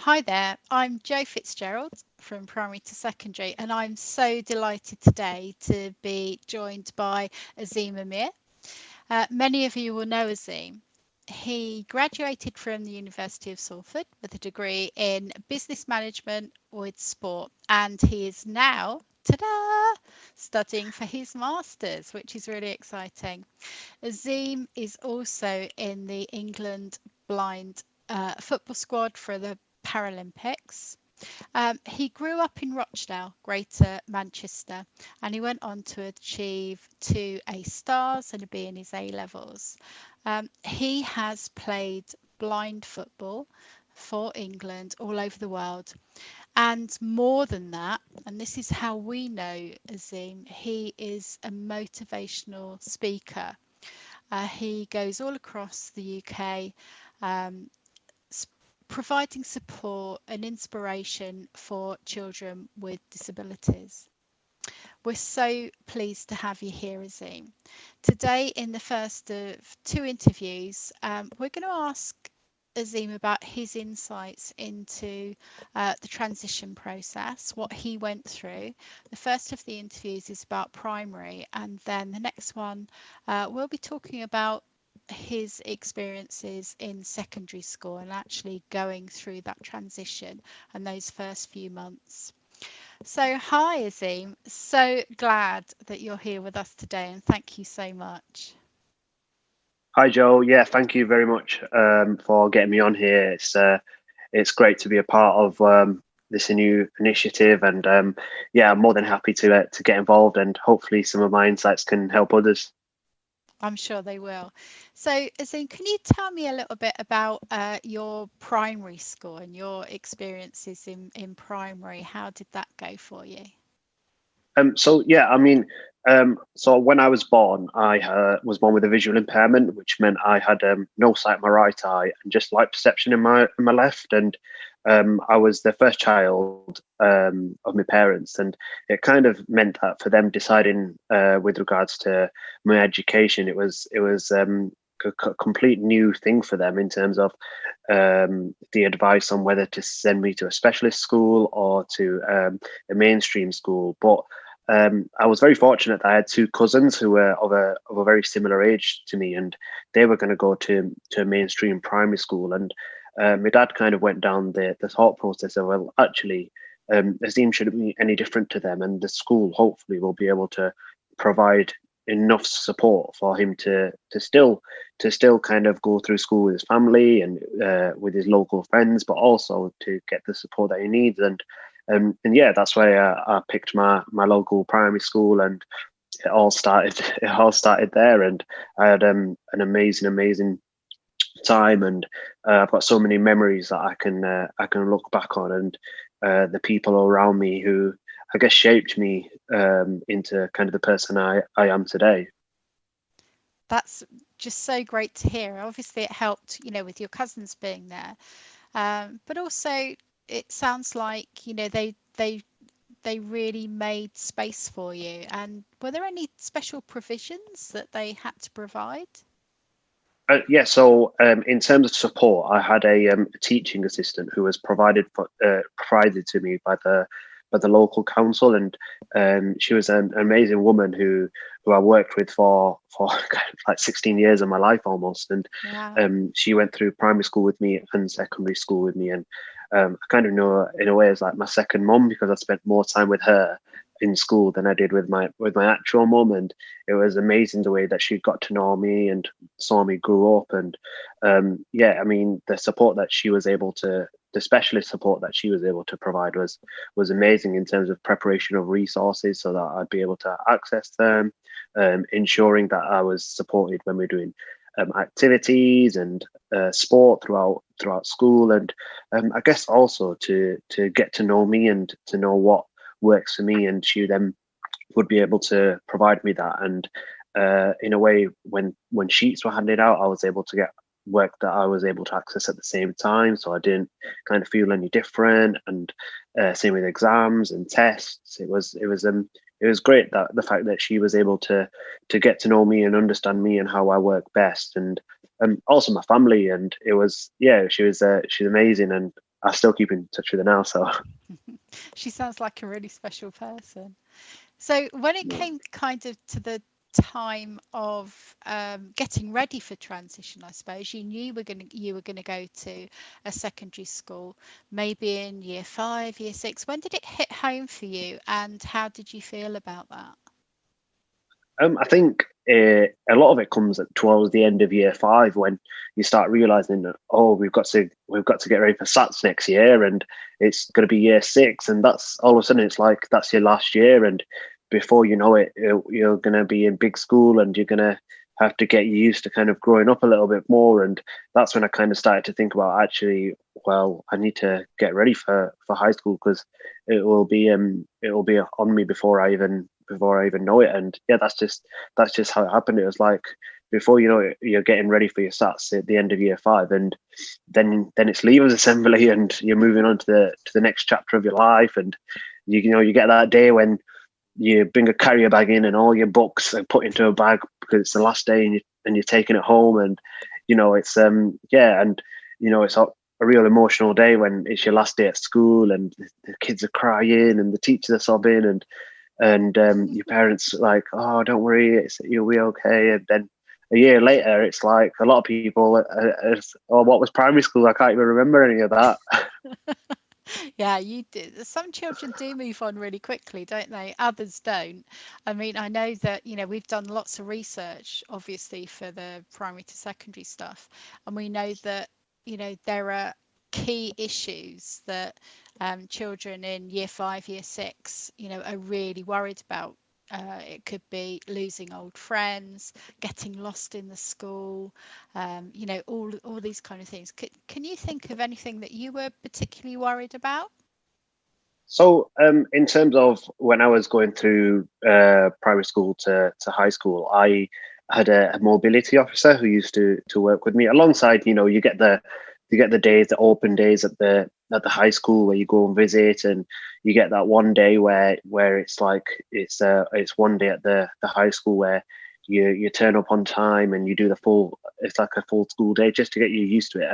Hi there, I'm Jo FitzGerald from primary to secondary, and I'm so delighted today to be joined by Azeem Amir. Many of you will know Azeem. He graduated from the University of Salford with a degree in business management with sport, and he is now, ta-da, studying for his masters, which is really exciting. Azeem is also in the England blind football squad for the Paralympics. He grew up in Rochdale, Greater Manchester, and he went on to achieve 2 A stars and a B in his A levels. He has played blind football for England all over the world. And more than that, and this is how we know Azeem, he is a motivational speaker. He goes all across the UK, um, providing support and inspiration for children with disabilities. We're so pleased to have you here, Azeem. Today, in the first of 2 interviews, we're going to ask Azeem about his insights into the transition process, what he went through. The first of the interviews is about primary, and then the next one we'll be talking about his experiences in secondary school and actually going through that transition and those first few months. So, hi Azeem, so glad that you're here with us today and thank you so much. Hi, Joe. Yeah, thank you very much for getting me on here. It's great to be a part of this new initiative, and yeah, I'm more than happy to get involved, and hopefully some of my insights can help others. I'm sure they will. So, Azeem, can you tell me a little bit about your primary school and your experiences in primary? How did that go for you? So yeah, I mean, so when I was born, I was born with a visual impairment, which meant I had no sight in my right eye and just light perception in my left, and I was the first child of my parents, and it kind of meant that for them deciding with regards to my education, it was a complete new thing for them in terms of the advice on whether to send me to a specialist school or to a mainstream school, but I was very fortunate that I had two cousins who were of a very similar age to me, and they were going to go to a mainstream primary school. And my dad kind of went down the thought process of, well, actually, Azim shouldn't be any different to them, and the school hopefully will be able to provide enough support for him to still kind of go through school with his family and with his local friends, but also to get the support that he needs. And yeah, that's why I picked my local primary school, and it all started it all started there. And I had an amazing time, and I've got so many memories that I can look back on, and the people around me who I guess shaped me into kind of the person I am today. That's just so great to hear. Obviously, it helped, with your cousins being there, but also it sounds like, they really made space for you. And were there any special provisions that they had to provide? Yeah, so in terms of support, I had a teaching assistant who was provided to me by the local council, and she was an amazing woman who I worked with for kind of like 16 years of my life almost, and Wow. she went through primary school with me and secondary school with me, and I kind of know her in a way as like my second mum because I spent more time with her in school than I did with my actual mum, and it was amazing the way that she got to know me and saw me grow up. And yeah, I mean, the specialist support that she was able to provide was amazing in terms of preparation of resources so that I'd be able to access them, ensuring that I was supported when we're doing activities and sport throughout school, and I guess also to get to know me and to know what works for me, and she then would be able to provide me that. And in a way, when sheets were handed out, I was able to get work that I was able to access at the same time, so I didn't kind of feel any different. And same with exams and tests. It was great that the fact that she was able to get to know me and understand me and how I work best, and also my family. And it was, yeah, she's amazing, and I still keep in touch with her now. So She sounds like a really special person. So when it came kind of to the time of getting ready for transition, I suppose you were gonna go to a secondary school, maybe in year 5, year 6. When did it hit home for you, and how did you feel about that? I think a lot of it comes towards the end of year 5 when you start realizing that, oh, we've got to get ready for SATs next year, and it's going to be year 6, and that's all of a sudden it's like that's your last year, and before you know it, you're going to be in big school, and you're going to have to get used to kind of growing up a little bit more, and that's when I kind of started to think about, actually, well, I need to get ready for high school, because it will be on me before I even know it. And yeah, that's just how it happened. It was like, before you know it, you're getting ready for your SATs at the end of year 5, and then it's leavers assembly, and you're moving on to the next chapter of your life. And you get that day when you bring a carrier bag in, and all your books are put into a bag because it's the last day, and you're taking it home. And it's yeah, and it's a real emotional day when it's your last day at school, and the kids are crying, and the teachers are sobbing, and your parents are like, "Oh, don't worry, you'll be okay." And then a year later, it's like a lot of people, "Oh, what was primary school? I can't even remember any of that." Yeah, you do. Some children do move on really quickly, don't they? Others don't. I mean, I know that, we've done lots of research, obviously, for the primary to secondary stuff, and we know that, there are key issues that children in year 5, year 6, are really worried about. It could be losing old friends, getting lost in the school, all these kind of things. Can you think of anything that you were particularly worried about? So, in terms of when I was going through primary school to high school, I had a mobility officer who used to work with me alongside. You get the days, the open days at the high school, where you go and visit, and you get that one day where it's like it's one day at the high school where you turn up on time, and you do the full. It's like a full school day, just to get you used to it.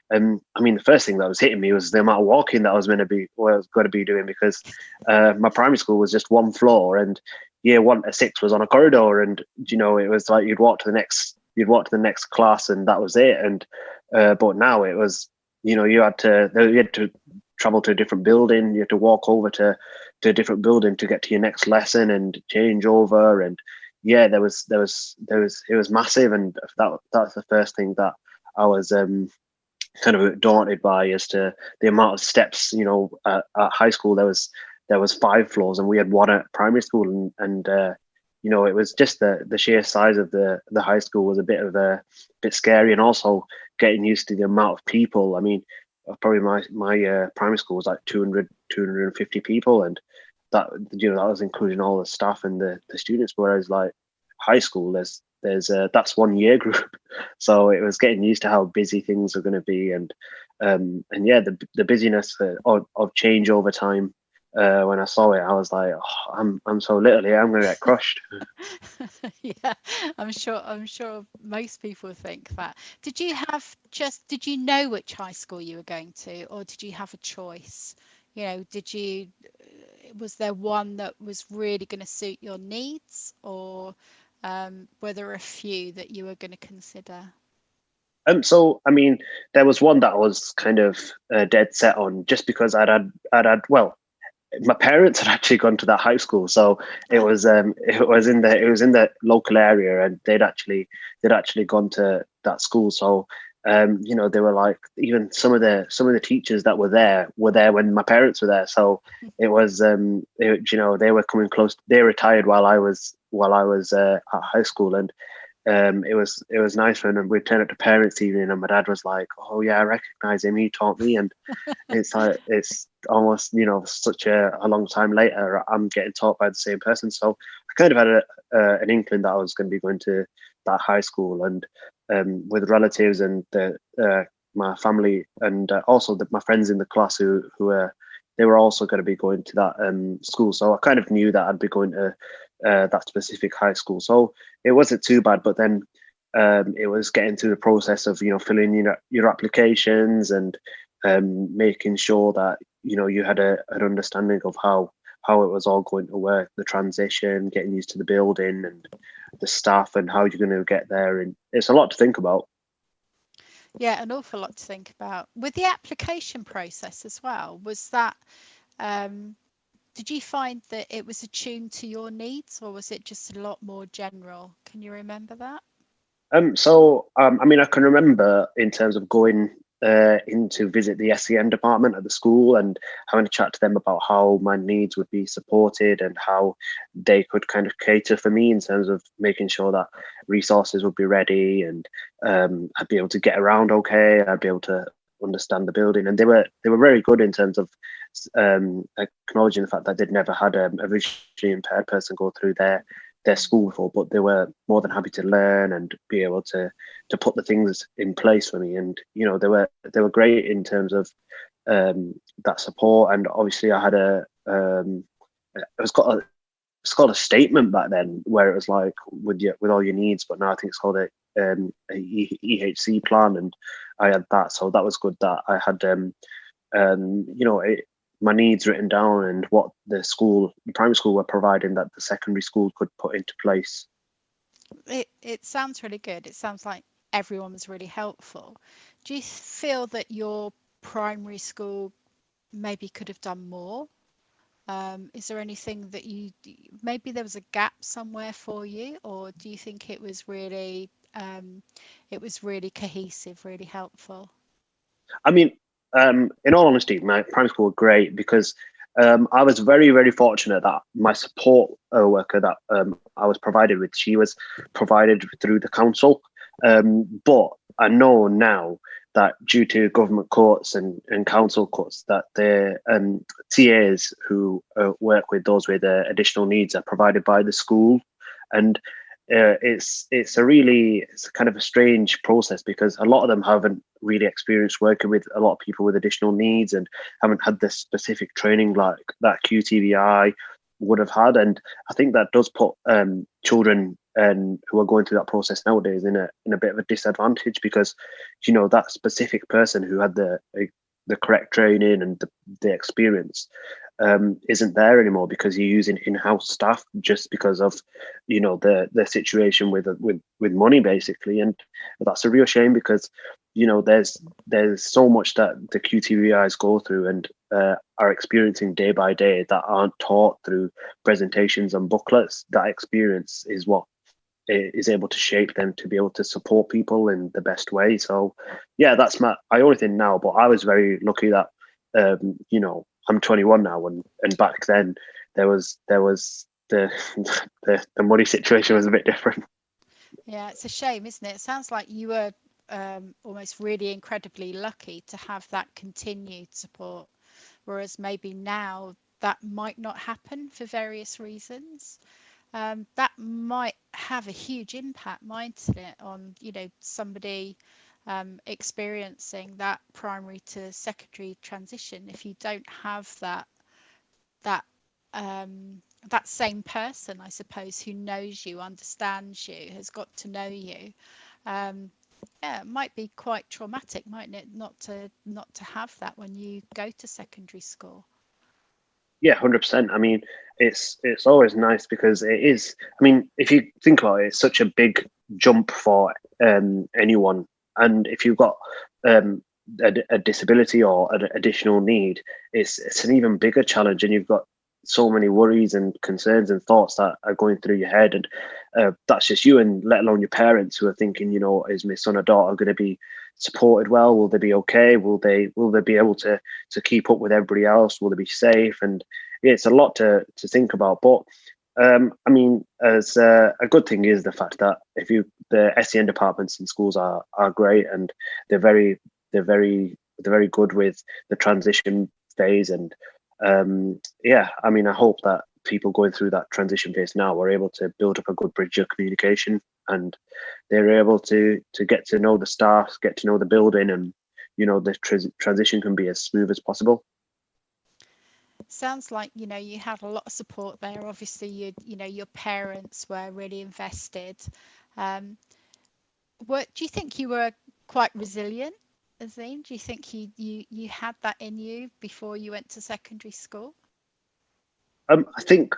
And I mean, the first thing that was hitting me was the amount of walking that I was going to be doing, because my primary school was just one floor, and year 1 to 6 was on a corridor, and it was like you'd walk to the next class, and that was it. And but now it was, you had to travel to a different building, you had to walk over to a different building to get to your next lesson and change over. And yeah, it was massive, and that's the first thing that I was kind of daunted by, as to the amount of steps. At high school there was 5 floors, and we had one at primary school, and it was just the sheer size of the high school was a bit scary, and also getting used to the amount of people. I mean, probably my primary school was like 250 people, and that was including all the staff and the students. Whereas, like, high school, there's that's one year group, so it was getting used to how busy things are going to be. And yeah, the busyness of change over time. When I saw it, I was like, oh, I'm so little here, I'm going to get crushed. Yeah, I'm sure most people think that. Did you know which high school you were going to, or did you have a choice? Was there one that was really going to suit your needs, or were there a few that you were going to consider? So I mean, there was one that I was kind of dead set on, just because I'd had well, my parents had actually gone to that high school, so it Ah, was it was in the local area, and they'd actually gone to that school. So they were like, even some of the teachers that were there when my parents were there. So it was they were coming close. They retired while I was at high school. And it was nice when we turned up to parents' evening, and my dad was like, "Oh yeah, I recognize him. He taught me." And it's like, it's almost, such a long time later, I'm getting taught by the same person. So I kind of had an inkling that I was going to be going to that high school. And with relatives and my family, and also my friends in the class who were they were also going to be going to that school. So I kind of knew that I'd be going to that specific high school. So it wasn't too bad. But then it was getting through the process of filling your applications, and making sure that you had an understanding of how it was all going to work, the transition, getting used to the building and the staff and how you're going to get there, and it's a lot to think about. Yeah, an awful lot to think about. With the application process as well, was that um, did you find that it was attuned to your needs, or was it just a lot more general? Can you remember that? I mean, I can remember in terms of going in to visit the SEN department at the school and having a chat to them about how my needs would be supported and how they could kind of cater for me in terms of making sure that resources would be ready and I'd be able to get around okay. I'd be able to understand the building, and they were very good in terms of acknowledging the fact that they'd never had a visually impaired person go through their school before, but they were more than happy to learn and be able to put the things in place for me. And they were great in terms of that support. And obviously, I had it was called a statement back then where it was like with all your needs, but now I think it's called a EHC plan, and I had that, so that was good that I had my needs written down and what the primary school were providing that the secondary school could put into place. It sounds really good. It sounds like everyone was really helpful. Do you feel that your primary school maybe could have done more? Is there anything that maybe there was a gap somewhere for you, or do you think it was really cohesive, really helpful? I mean, in all honesty, my primary school were great because I was very, very fortunate that my support worker that I was provided with, she was provided through the council. But I know now that due to government courts and council courts, that the TAs who work with those with additional needs are provided by the school, and it's kind of a strange process because a lot of them haven't really experienced working with a lot of people with additional needs and haven't had this specific training like that QTVI would have had. And I think that does put children who are going through that process nowadays in a bit of a disadvantage because that specific person who had the correct training and the experience isn't there anymore because you're using in-house staff just because of the situation with money basically. And that's a real shame because there's so much that the QTVIs go through and are experiencing day by day that aren't taught through presentations and booklets. That experience is what is able to shape them to be able to support people in the best way. So yeah, that's my only thing now, but I was very lucky that I'm 21 now, and back then there was the the money situation was a bit different. Yeah, it's a shame, isn't it? It sounds like you were almost really incredibly lucky to have that continued support, whereas maybe now that might not happen for various reasons. That might have a huge impact, mightn't it, on somebody experiencing that primary to secondary transition if you don't have that that same person, I suppose, who knows you, understands you, has got to know you. Um, yeah, it might be quite traumatic, mightn't it, not to have that when you go to secondary school. Yeah, 100%. I mean, it's always nice because it is. I mean, if you think about it, it's such a big jump for anyone, and if you've got a disability or an additional need, it's an even bigger challenge, and you've got so many worries and concerns and thoughts that are going through your head, and that's just you, and let alone your parents who are thinking, is my son or daughter going to be supported well? Will they be okay? Will they be able to keep up with everybody else? Will they be safe? And yeah, it's a lot to think about. But I mean, as a good thing is the fact that the SEN departments in schools are great, and they're very they're very they're very good with the transition phase. And yeah, I mean, I hope that people going through that transition phase now are able to build up a good bridge of communication, and they're able to get to know the staff, get to know the building, and the transition can be as smooth as possible. Sounds like you had a lot of support there. Obviously, your parents were really invested. Um, what do you think you were quite resilient? Azeem? Do you think you had that in you before you went to secondary school? I think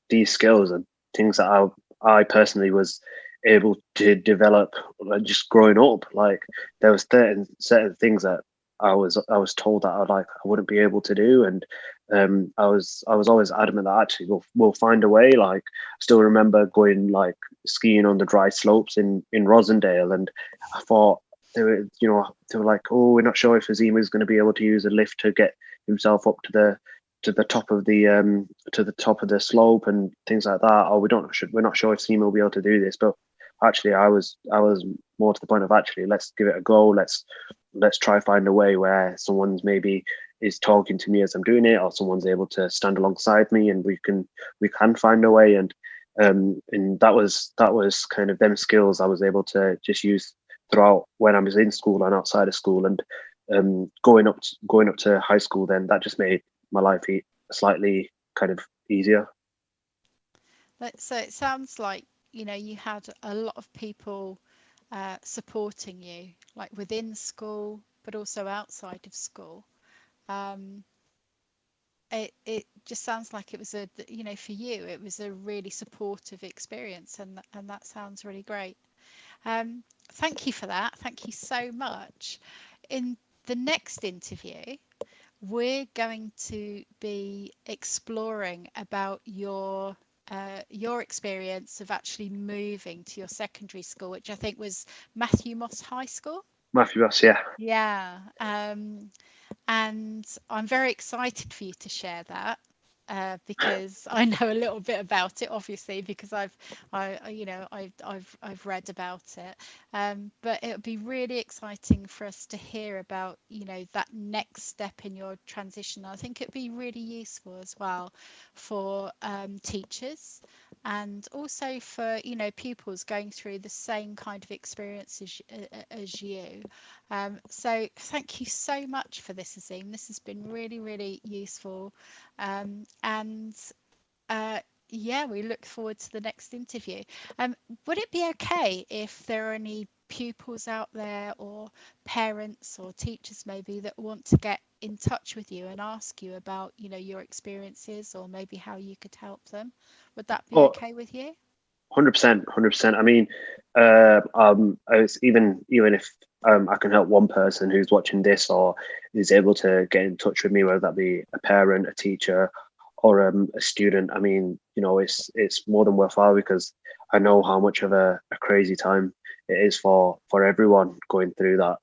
these skills are things that I personally was able to develop like, just growing up. Like there was certain things that I was told that I wouldn't be able to do, and I was always adamant that actually we'll find a way. Like I still remember going like skiing on the dry slopes in Rosendale, and I thought they were like, oh, we're not sure if Azima is going to be able to use a lift to get himself up to the top of the slope and things like that. Or we're not sure if Seema will be able to do this. But actually, I was more to the point of actually let's give it a go. Let's try find a way where someone's maybe is talking to me as I'm doing it, or someone's able to stand alongside me, and we can find a way. And that was kind of them skills I was able to just use throughout when I was in school and outside of school, and going up to high school. Then that just made my life slightly kind of easier. So it sounds like, you had a lot of people supporting you, like within school, but also outside of school. Um, it just sounds like it was for you, it was a really supportive experience, and that sounds really great. Thank you for that. Thank you so much. In the next interview, we're going to be exploring about your experience of actually moving to your secondary school, which I think was Matthew Moss High School. Matthew Ross, yeah. Yeah, and I'm very excited for you to share that. Because I know a little bit about it, obviously, because I've read about it. But it would be really exciting for us to hear about, that next step in your transition. I think it'd be really useful as well for teachers, and also for, pupils going through the same kind of experience as you. So thank you so much for this, Azim. This has been really, really useful. And yeah, we look forward to the next interview. Would it be okay if there are any pupils out there, or parents or teachers maybe, that want to get in touch with you and ask you about, your experiences, or maybe how you could help them? Would that be Oh, okay with you? 100%, 100%. I mean, even if I can help one person who's watching this or is able to get in touch with me, whether that be a parent, a teacher, or a student. I mean, it's more than worthwhile, because I know how much of a crazy time it is for everyone going through that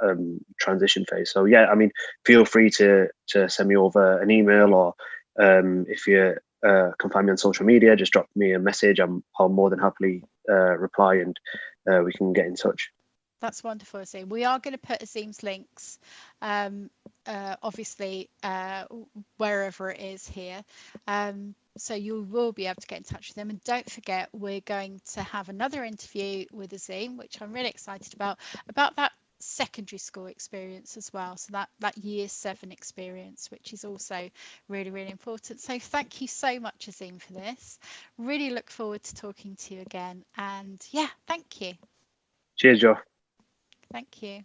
transition phase. So yeah, I mean, feel free to send me over an email, or if you can find me on social media, just drop me a message. I'll more than happily reply, and we can get in touch. That's wonderful, Azim. We are going to put Azim's links, um, obviously, wherever it is here. So you will be able to get in touch with them. And don't forget, we're going to have another interview with Azim, which I'm really excited about that secondary school experience as well. So that year 7 experience, which is also really, really important. So thank you so much, Azim, for this. Really look forward to talking to you again. And yeah, thank you. Cheers, Joe. Thank you.